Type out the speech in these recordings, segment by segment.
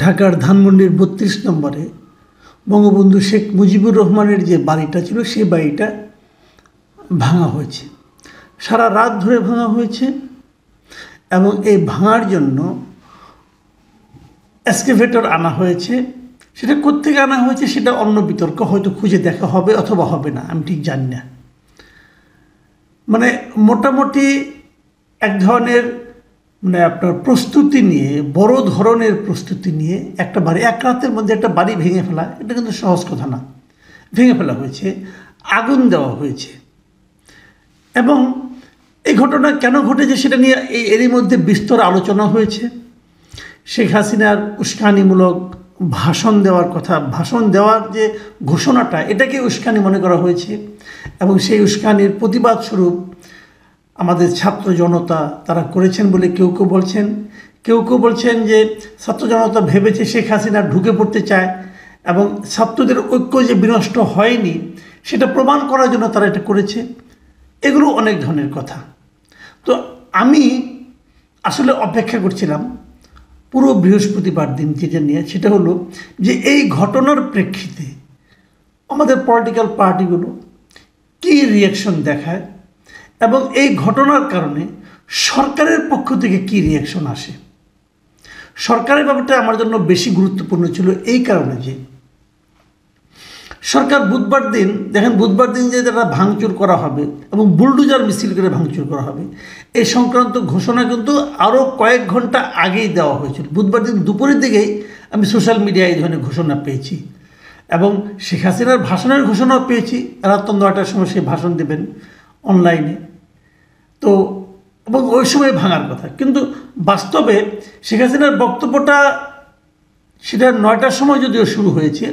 ঢাকার ধানমন্ডির ৩২ নম্বরে বঙ্গবন্ধু শেখ মুজিবুর রহমানের যে বাড়িটা ছিল সেই বাড়িটা ভাঙা হয়েছে, সারা রাত ধরে ভাঙা হয়েছে। এবং এই ভাঙার জন্য এক্সকেভেটর আনা হয়েছে। সেটা কোত্থেকে আনা হয়েছে সেটা অন্য বিতর্ক, হয়তো খুঁজে দেখা হবে অথবা হবে না, আমি ঠিক জানি না। মানে মোটামুটি এক ধরনের আপনার প্রস্তুতি নিয়ে, বড় ধরনের প্রস্তুতি নিয়ে একটা বাড়ি, এক রাতের মধ্যে একটা বাড়ি ভেঙে ফেলা, এটা কিন্তু সহজ কথা না। ভেঙে ফেলা হয়েছে, আগুন দেওয়া হয়েছে। এবং এই ঘটনা কেন ঘটেছে সেটা নিয়ে এরই মধ্যে বিস্তর আলোচনা হয়েছে। শেখ হাসিনার উস্কানিমূলক ভাষণ দেওয়ার কথা, ভাষণ দেওয়ার যে ঘোষণাটা, এটাকে উস্কানি মনে করা হয়েছে। এবং সেই উস্কানির প্রতিবাদ স্বরূপ আমাদের ছাত্র জনতা তারা করেছেন বলে কেউ কেউ বলছেন। কেউ কেউ বলছেন যে ছাত্র জনতা ভেবেছে শেখ হাসিনা ঢুকে পড়তে চায় এবং ছাত্রদের ঐক্য যে বিনষ্ট হয়নি সেটা প্রমাণ করার জন্য তারা এটা করেছে। এগুলো অনেক ধরনের কথা। তো আমি আসলে অপেক্ষা করছিলাম পুরো বৃহস্পতিবার দিন যেটা নিয়ে, সেটা হলো যে এই ঘটনার প্রেক্ষিতে আমাদের পলিটিক্যাল পার্টিগুলো কী রিয়াকশন দেখায় এবং এই ঘটনার কারণে সরকারের পক্ষ থেকে কী রিয়াকশন আসে। সরকারের ব্যাপারটা আমার জন্য বেশি গুরুত্বপূর্ণ ছিল এই কারণে যে সরকার বুধবার দিন, দেখেন বুধবার দিন যে তারা ভাঙচুর করা হবে এবং বুলডোজার মিছিল করে ভাঙচুর করা হবে, এই সংক্রান্ত ঘোষণা কিন্তু আরও কয়েক ঘন্টা আগেই দেওয়া হয়েছিল। বুধবার দিন দুপুরের দিকেই আমি সোশ্যাল মিডিয়ায় এই ধরনের ঘোষণা পেয়েছি এবং শেখ হাসিনার ভাষণের ঘোষণাও পেয়েছি। রাত ৯টার সময় সে ভাষণ দেবেন অনলাইনে। তো এবং ওই সময় ভাঙার কথা, কিন্তু বাস্তবে শেখ হাসিনার বক্তব্যটা সেটা ৯টার সময় যদিও শুরু হয়েছে,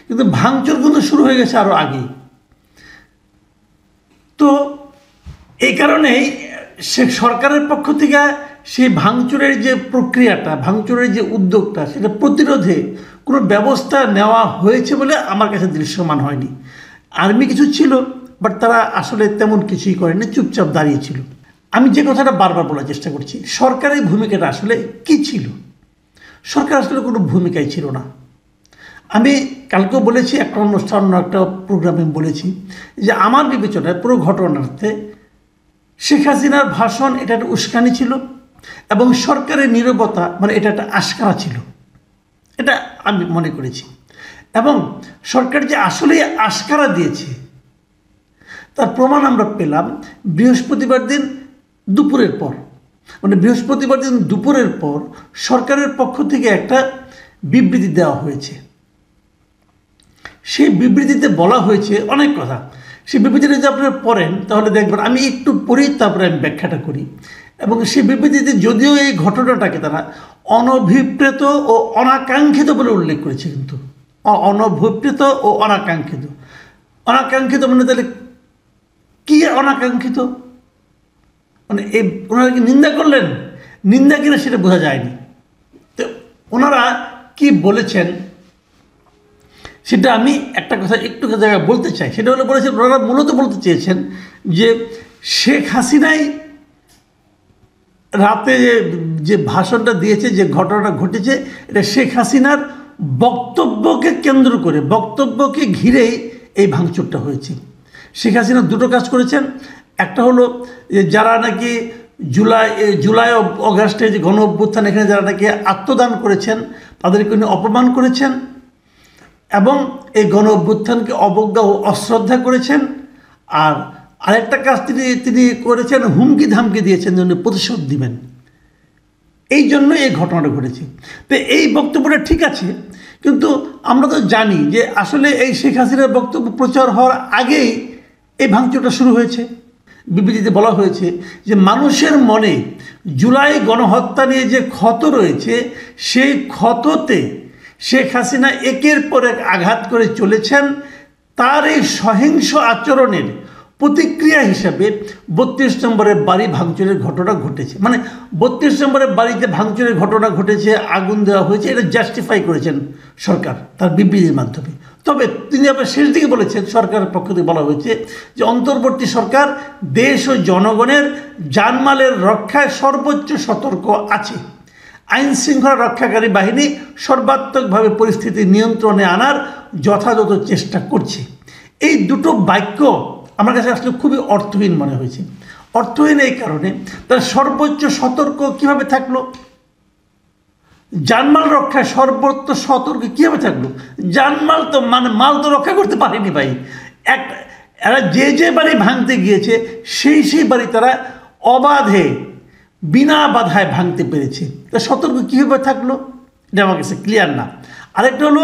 কিন্তু ভাঙচুর কিন্তু শুরু হয়ে গেছে আরও আগেই। তো এই কারণেই সরকারের পক্ষ থেকে সেই ভাঙচুরের যে প্রক্রিয়াটা, ভাঙচুরের যে উদ্যোগটা, সেটা প্রতিরোধে কোনো ব্যবস্থা নেওয়া হয়েছে বলে আমার কাছে দৃশ্যমান হয়নি। আর্মি কিছু ছিল, বাট তারা আসলে তেমন কিছুই করেনি, চুপচাপ দাঁড়িয়েছিল। আমি যে কথাটা বারবার বলার চেষ্টা করছি, সরকারের ভূমিকাটা আসলে কী ছিল? সরকার আসলে কোনো ভূমিকাই ছিল না। আমি কালকেও বলেছি, একটা অনুষ্ঠান একটা প্রোগ্রামে বলেছি যে আমার বিবেচনায় পুরো ঘটনাতে শেখ হাসিনার ভাষণ এটা একটা উস্কানি ছিল এবং সরকারের নীরবতা মানে এটা একটা আশকারা ছিল, এটা আমি মনে করেছি। এবং সরকার যে আসলে আশকারা দিয়েছে তার প্রমাণ আমরা পেলাম বৃহস্পতিবার দিন দুপুরের পর। মানে বৃহস্পতিবার দিন দুপুরের পর সরকারের পক্ষ থেকে একটা বিবৃতি দেওয়া হয়েছে। সেই বিবৃতিতে বলা হয়েছে অনেক কথা। সেই বিবৃতিটা যদি আপনারা পড়েন তাহলে দেখবেন, আমি একটু পড়ি তারপরে আমি ব্যাখ্যাটা করি। এবং সেই বিবৃতিতে যদিও এই ঘটনাটাকে তারা অনভিপ্রেত ও অনাকাঙ্ক্ষিত বলে উল্লেখ করেছে, কিন্তু অনভিপ্রেত ও অনাকাঙ্ক্ষিত। অনাকাঙ্ক্ষিত মানে তাহলে কী অনাকাঙ্ক্ষিত? মানে এই ওনারা কি নিন্দা করলেন? নিন্দা কিনা সেটা বোঝা যায়নি। তো ওনারা কি বলেছেন সেটা আমি একটা কথা একটু জায়গায় বলতে চাই। সেটা হলো বলেছেন, ওনারা মূলত বলতে চেয়েছেন যে শেখ হাসিনাই রাতে যে ভাষণটা দিয়েছে, যে ঘটনাটা ঘটেছে, এটা শেখ হাসিনার বক্তব্যকে কেন্দ্র করে, বক্তব্যকে ঘিরেই এই ভাঙচুরটা হয়েছে। শেখ হাসিনা দুটো কাজ করেছেন। একটা হলো যে যারা নাকি জুলাই অগাস্টে যে গণ অভ্যুত্থান, এখানে যারা নাকি আত্মদান করেছেন তাদেরকে উনি অপমান করেছেন এবং এই গণ অভ্যুত্থানকে অবজ্ঞা ও অশ্রদ্ধা করেছেন। আর আরেকটা কাজ তিনি করেছেন, হুমকি ধামকি দিয়েছেন যে উনি প্রতিশোধ দিবেন। এই জন্য এই ঘটনাটা ঘটেছে। তো এই বক্তব্যটা ঠিক আছে, কিন্তু আমরা তো জানি যে আসলে এই শেখ হাসিনার বক্তব্য প্রচার হওয়ার আগেই এই ভাঙচুরটা শুরু হয়েছে। বিবৃতিতে বলা হয়েছে যে মানুষের মনে জুলাই গণহত্যা নিয়ে যে ক্ষত রয়েছে, সেই ক্ষততে শেখ হাসিনা একের পর এক আঘাত করে চলেছেন। তার এই সহিংস আচরণের প্রতিক্রিয়া হিসাবে ৩২ নম্বরের বাড়ি ভাঙচুরের ঘটনা ঘটেছে। মানে ৩২ নম্বরের বাড়িতে ভাঙচুরের ঘটনা ঘটেছে, আগুন দেওয়া হয়েছে, এটা জাস্টিফাই করেছেন সরকার তার বিবৃতির মাধ্যমে। তবে তিনি আবার শেষ দিকে বলেছেন, সরকারের পক্ষ থেকে বলা হয়েছে যে অন্তর্বর্তী সরকার দেশ ও জনগণের জানমালের রক্ষায় সর্বোচ্চ সতর্ক আছে। আইন শৃঙ্খলা রক্ষাকারী বাহিনী সর্বাত্মকভাবে পরিস্থিতি নিয়ন্ত্রণে আনার যথাযথ চেষ্টা করছে। এই দুটো বাক্য আমার কাছে আসলে খুবই অর্থহীন মনে হয়েছে। অর্থহীন এই কারণে তার সর্বোচ্চ সতর্ক কিভাবে থাকলো, জানমাল রক্ষায় সর্বোচ্চ সতর্ক কীভাবে থাকলো? জানমাল তো মাল তো রক্ষা করতে পারেনি ভাই। এরা যে বাড়ি ভাঙতে গিয়েছে সেই বাড়ি তারা অবাধে বিনা বাধায় ভাঙতে পেরেছে। তা সতর্ক কীভাবে থাকলো এটা আমার কাছে ক্লিয়ার না। আরেকটা হলো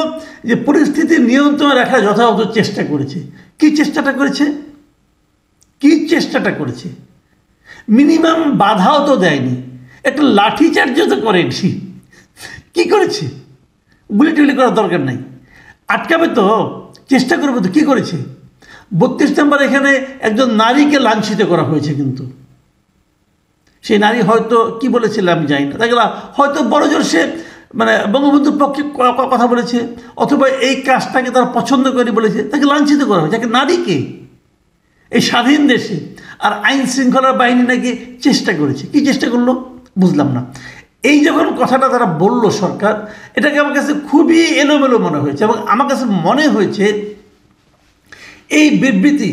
যে পরিস্থিতি নিয়ন্ত্রণে রাখার যথাযথ চেষ্টা করেছে। কি চেষ্টাটা করেছে? মিনিমাম বাধাও তো দেয়নি, একটা লাঠিচার্জও তো করেনি। কি করেছে? গুলি টুলি করার দরকার নাই, আটকাবে তো, চেষ্টা করবে তো। কী করেছে? 32 নম্বর এখানে একজন নারীকে লাঞ্ছিত করা হয়েছে, কিন্তু সেই নারী হয়তো কি বলেছিল আমি জানি না, দেখলাম হয়তো বড় জোর সে বঙ্গবন্ধুর পক্ষে কথা বলেছে, অথবা এই কাজটাকে তারা পছন্দ করে বলেছে, তাকে লাঞ্ছিত করা হয়েছে। নারীকে এই স্বাধীন দেশে, আর আইন শৃঙ্খলা বাহিনী নাকি চেষ্টা করেছে। কি চেষ্টা করলো বুঝলাম না। এই যখন কথাটা তারা বলল সরকার, এটাকে আমার কাছে খুবই এলোমেলো মনে হয়েছে, এবং আমার কাছে মনে হয়েছে এই বিবৃতি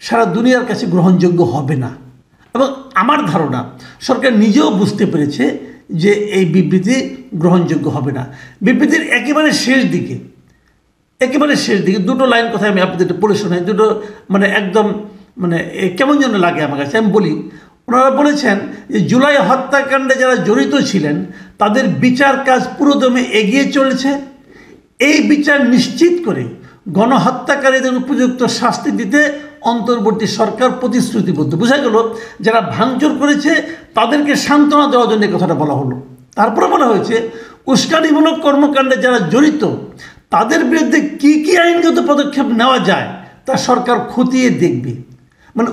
সারা দুনিয়ার কাছে গ্রহণযোগ্য হবে না। এবং আমার ধারণা সরকার নিজেও বুঝতে পেরেছে যে এই বিবৃতি গ্রহণযোগ্য হবে না। বিবৃতির একেবারে শেষ দিকে দুটো লাইন কথা আমি আপনাদের পড়ে শোনাই। দুটো একদম কেমন যেন লাগে আমার কাছে। আমি বলি, ওনারা বলেছেন যে জুলাই হত্যাকাণ্ডে যারা জড়িত ছিলেন তাদের বিচার কাজ পুরোদমে এগিয়ে চলেছে। এই বিচার নিশ্চিত করে গণহত্যাকারীদের উপযুক্ত শাস্তি দিতে অন্তর্বর্তী সরকার প্রতিশ্রুতিবদ্ধ। বোঝা গেল যারা ভাঙচুর করেছে তাদেরকে সান্ত্বনা দেওয়ার জন্য কথাটা বলা হলো। তারপরে বলা হয়েছে উস্কানিমূলক কর্মকাণ্ডে যারা জড়িত তাদের বিরুদ্ধে কি আইনগত পদক্ষেপ নেওয়া যায় তা সরকার খতিয়ে দেখবে।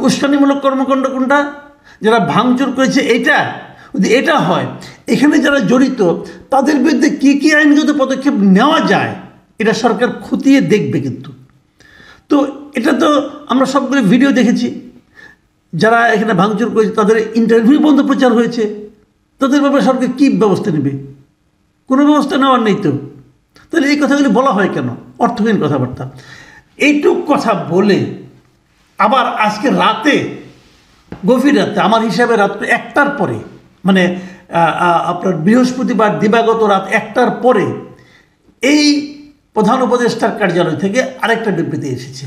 উস্কানিমূলক কর্মকাণ্ড কোনটা? যারা ভাঙচুর করেছে যদি এটা হয়, এখানে যারা জড়িত তাদের বিরুদ্ধে কি আইনগত পদক্ষেপ নেওয়া যায় এটা সরকার খতিয়ে দেখবে। কিন্তু তো এটা তো আমরা সবগুলো ভিডিও দেখেছি, যারা এখানে ভাঙচুর করেছে তাদের ইন্টারভিউ বন্ধ প্রচার হয়েছে। তাদের ব্যাপারে সরকার কী ব্যবস্থা নেবে? কোনো ব্যবস্থা নেওয়ার নেই তো। তাহলে এই কথাগুলি বলা হয় কেন? অর্থহীন কথাবার্তা। এইটুক কথা বলে আবার আজকে রাতে, গভীর রাতে, আমার হিসাবে রাত 1টার পরে, আপনার বৃহস্পতিবার দিবাগত রাত 1টার পরে এই প্রধান উপদেষ্টার কার্যালয় থেকে আরেকটা বিবৃতি এসেছে,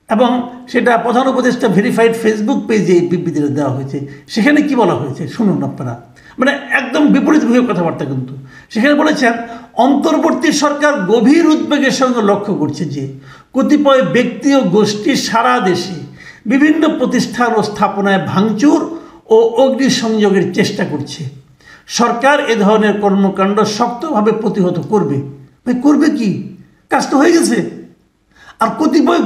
এবং সেটা প্রধান উপদেষ্টা ভেরিফাইড ফেসবুক পেজে এই বিবৃতিটা দেওয়া হয়েছে। সেখানে কি বলা হয়েছে শুনুন আপনারা, একদম বিপরীতভাবে কথাবার্তা। কিন্তু সেখানে বলেছেন অন্তর্বর্তী সরকার গভীর উদ্বেগের সঙ্গে লক্ষ্য করছে যে কতিপয় ব্যক্তি ও গোষ্ঠী সারা দেশে বিভিন্ন প্রতিষ্ঠান ও স্থাপনায় ভাঙচুর ও অগ্নিসংযোগের চেষ্টা করছে। সরকার এ ধরনের কর্মকাণ্ড শক্তভাবে প্রতিহত করবে। করবে কি? কাজ তো হয়ে গেছে। আর কতিপয়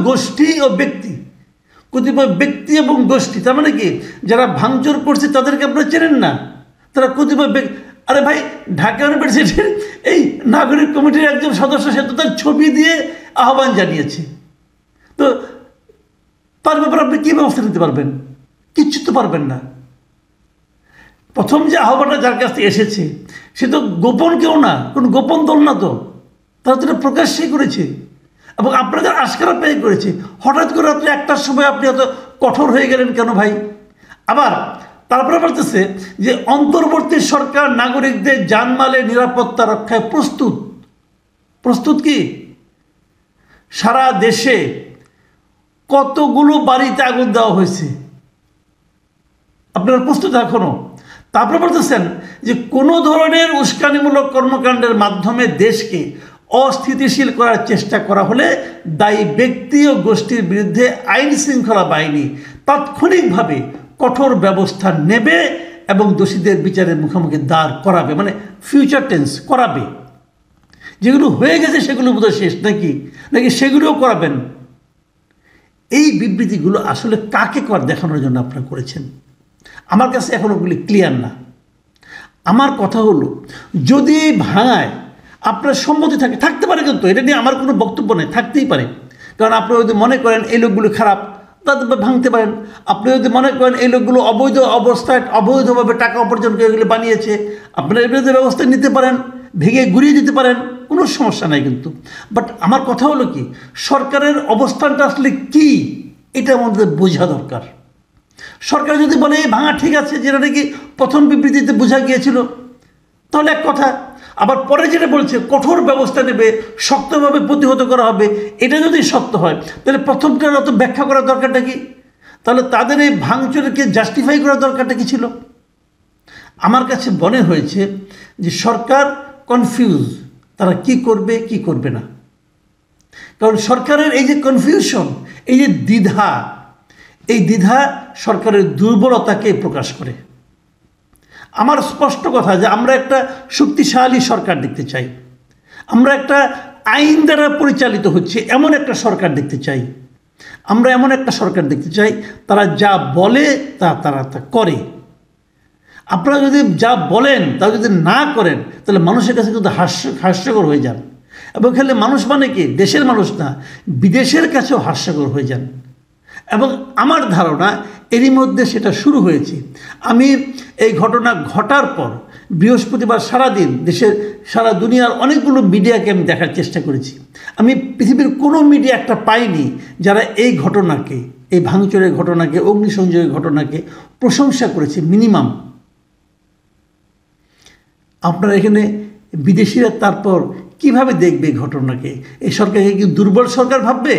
ব্যক্তি এবং গোষ্ঠী, তার মানে কি, যারা ভাঙচুর করছে তাদেরকে আপনারা চেনেন না। তারা কতিপয় আরে ভাই, ঢাকা ইউনিভার্সিটির এই নাগরিক কমিটির একজন সদস্য, সে তো তার ছবি দিয়ে আহ্বান জানিয়েছে। তো তার ব্যাপারে আপনি কী ব্যবস্থা নিতে পারবেন? কিচ্ছু তো পারবেন না। প্রথম যে আহ্বানটা যার কাছ থেকে এসেছে সে তো গোপন কেউ না, কোনো গোপন দল না, তো তারা তো প্রকাশ্যেই করেছে, এবং আপনাদের আশকারা পেয়ে করেছে। হঠাৎ করে রাত্রে 1টার সময় আপনি এত কঠোর হয়ে গেলেন কেন ভাই? আবার তারপরে বলতেছে যে অন্তর্বর্তী সরকার নাগরিকদের জানমালের নিরাপত্তা রক্ষায় প্রস্তুত কি? সারা দেশে কতগুলো বাড়িতে আগুন দেওয়া হয়েছে, আপনারা প্রস্তুত এখনো? তারপরে বলতেছেন যে কোনো ধরনের উস্কানিমূলক কর্মকাণ্ডের মাধ্যমে দেশকে অস্থিতিশীল করার চেষ্টা করা হলে দায়ী ব্যক্তি ও গোষ্ঠীর বিরুদ্ধে আইন শৃঙ্খলা বাহিনী তাৎক্ষণিকভাবে কঠোর ব্যবস্থা নেবে এবং দোষীদের বিচারের মুখোমুখি দাঁড় করাবে। ফিউচার টেন্স, করাবে। যেগুলো হয়ে গেছে সেগুলো বোধহয় শেষ, নাকি সেগুলোও করাবেন। এই বিবৃতিগুলো আসলে কাকে দেখানোর জন্য আপনারা করেছেন? আমার কাছে এখন ওগুলি ক্লিয়ার না। আমার কথা হলো, যদি ভাঙায় আপনার সম্মতি থাকতে পারে, কিন্তু এটা নিয়ে আমার কোনো বক্তব্য নেই, থাকতেই পারে। কারণ আপনারা যদি মনে করেন এই লোকগুলো খারাপ, তাদের ভাঙতে পারেন। আপনি যদি মনে করেন এই লোকগুলো অবৈধ অবস্থায় অবৈধভাবে টাকা উপার্জন করে এগুলো বানিয়েছে, আপনারা এর বিরুদ্ধে ব্যবস্থা নিতে পারেন, ভেঙে গুড়িয়ে দিতে পারেন, কোনো সমস্যা নাই কিন্তু। বাট আমার কথা হলো কি, সরকারের অবস্থানটা আসলে কি এটা আমাদের বোঝা দরকার। সরকার যদি বলে এই ভাঙা ঠিক আছে, যেটা নাকি প্রথম বিবৃতিতে বোঝা গিয়েছিল, তাহলে এক কথা। আবার পরে যেটা বলছে কঠোর ব্যবস্থা নেবে, শক্তভাবে প্রতিহত করা হবে, এটা যদি সত্য হয় তাহলে প্রথমটার অত ব্যাখ্যা করার দরকারটা কি? তাহলে তাদের এই ভাঙচুরকে জাস্টিফাই করার দরকারটা কি ছিল? আমার কাছে মনে হয়েছে যে সরকার কনফিউজ, তারা কি করবে কি করবে না। কারণ সরকারের এই যে কনফিউশন, এই যে দ্বিধা, এই দ্বিধা সরকারের দুর্বলতাকে প্রকাশ করে। আমার স্পষ্ট কথা যে আমরা একটা শক্তিশালী সরকার দেখতে চাই, আমরা একটা আইন দ্বারা পরিচালিত হচ্ছে এমন একটা সরকার দেখতে চাই, আমরা এমন একটা সরকার দেখতে চাই তারা যা বলে তারা তা করে। আপনারা যদি যা বলেন তা যদি না করেন তাহলে মানুষের কাছে কিন্তু হাস্যকর হয়ে যান, এবং খেলে মানুষ মানে কি দেশের মানুষ না, বিদেশের কাছেও হাস্যকর হয়ে যান। এবং আমার ধারণা এরই মধ্যে সেটা শুরু হয়েছে। আমি এই ঘটনা ঘটার পর বৃহস্পতিবার সারাদিন দেশের সারা দুনিয়ার অনেকগুলো মিডিয়াকে আমি দেখার চেষ্টা করেছি। আমি পৃথিবীর কোনো মিডিয়া একটা পাইনি যারা এই ঘটনাকে, এই ভাঙচুরের ঘটনাকে, অগ্নিসংযোগের ঘটনাকে প্রশংসা করেছে মিনিমাম। আপনারা এখানে বিদেশিরা তারপর কিভাবে দেখবে ঘটনাকে? এই সরকারকে কি দুর্বল সরকার ভাববে?